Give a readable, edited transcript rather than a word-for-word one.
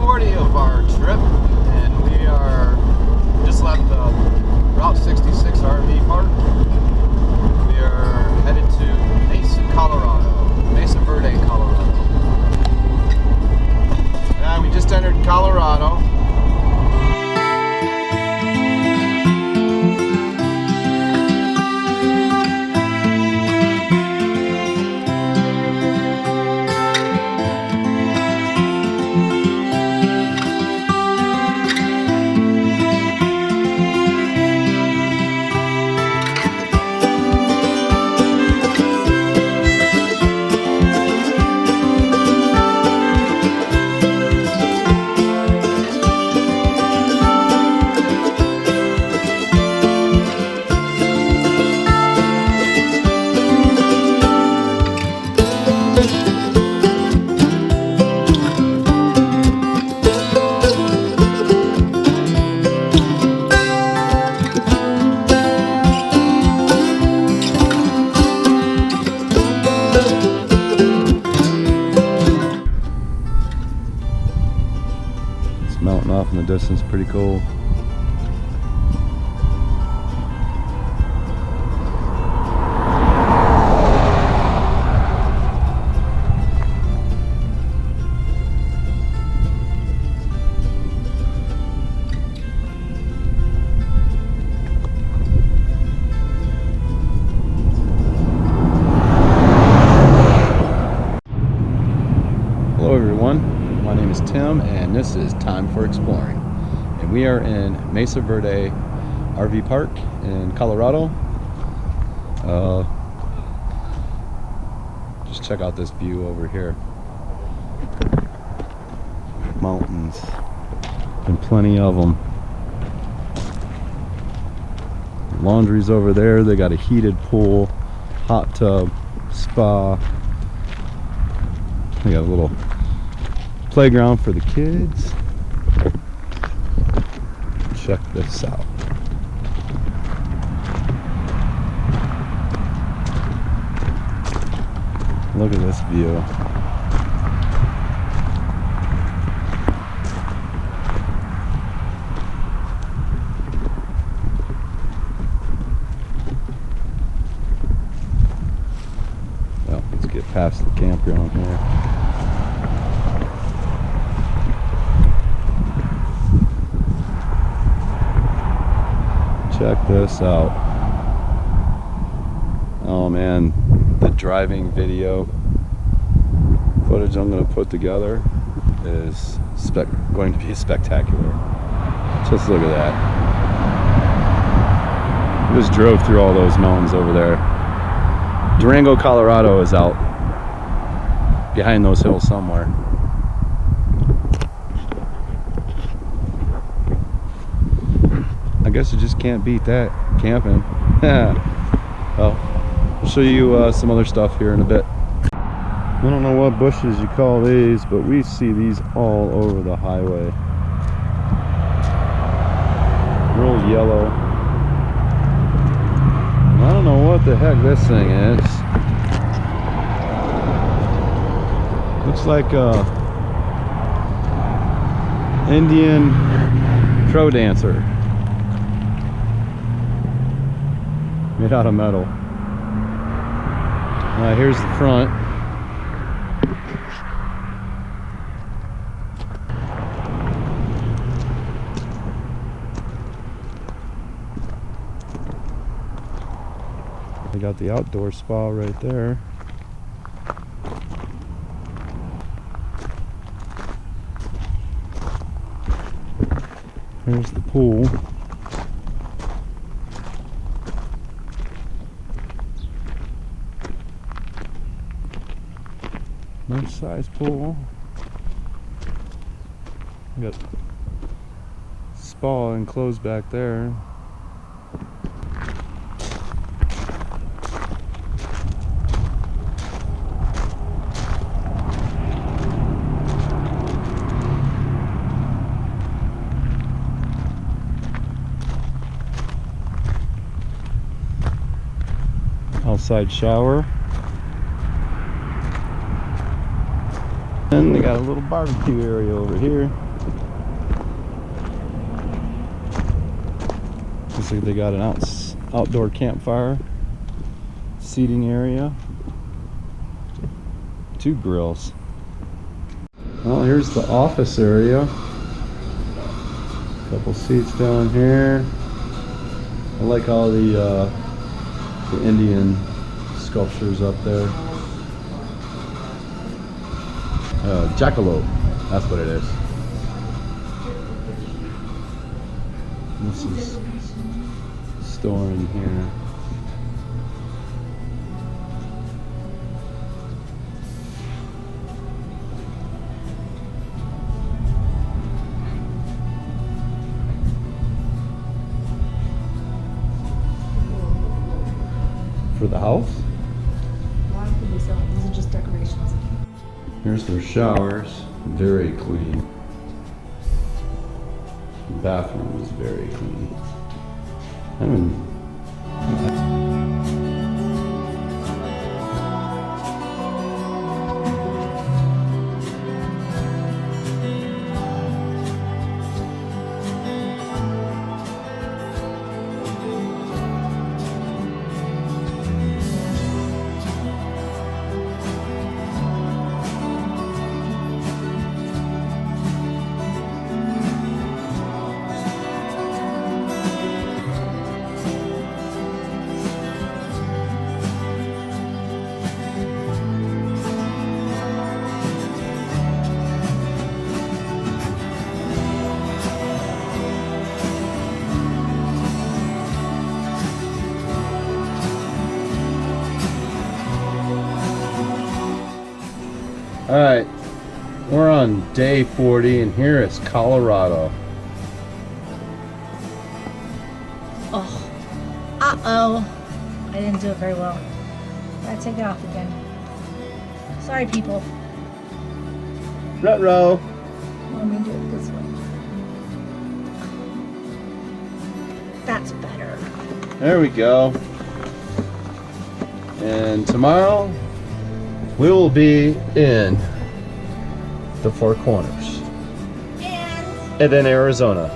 40 of our trip, and we are just left Route 66 RV Park. We are headed to Mesa Verde, Colorado. We just entered Colorado. Mountain off in the distance, pretty cool. Hello everyone, my name is Tim and this is Time for Exploring. And we are in Mesa Verde RV Park in Colorado. Just check out this view over here. Mountains, and plenty of them. Laundry's over there. They got a heated pool, hot tub, spa. They got a little playground for the kids. Check this out. Look at this view. Well, let's get past the campground here. Check this out. Oh man, the driving video footage I'm going to put together is going to be spectacular. Just look at that. I just drove through all those mountains over there. Durango, Colorado is out behind those hills somewhere. I guess you just can't beat that camping. Well, I'll show you some other stuff here in a bit. I don't know what bushes you call these, but we see these all over the highway. Real yellow. I don't know what the heck this thing is. Looks like a Indian crow dancer. Made out of metal. Here's the front. They got the outdoor spa right there. Here's the pool. Nice size pool. We got spa enclosed back there. Outside shower. And they got a little barbecue area over here. Looks like they got an outdoor campfire, seating area, 2 grills. Well, here's the office area. Couple seats down here. I like all the Indian sculptures up there. Jackalope, that's what it is. This is store in here. For the house? A lot of people sell it. These are just decorations. Here's their showers, very clean. The bathroom is very clean. I mean, all right, we're on day 40 and here is Colorado. Oh. Uh-oh. I didn't do it very well. Gotta take it off again. Sorry, people. Ruh-roh. Let me do it this way. That's better. There we go. And tomorrow we will be in the Four Corners And and in Arizona.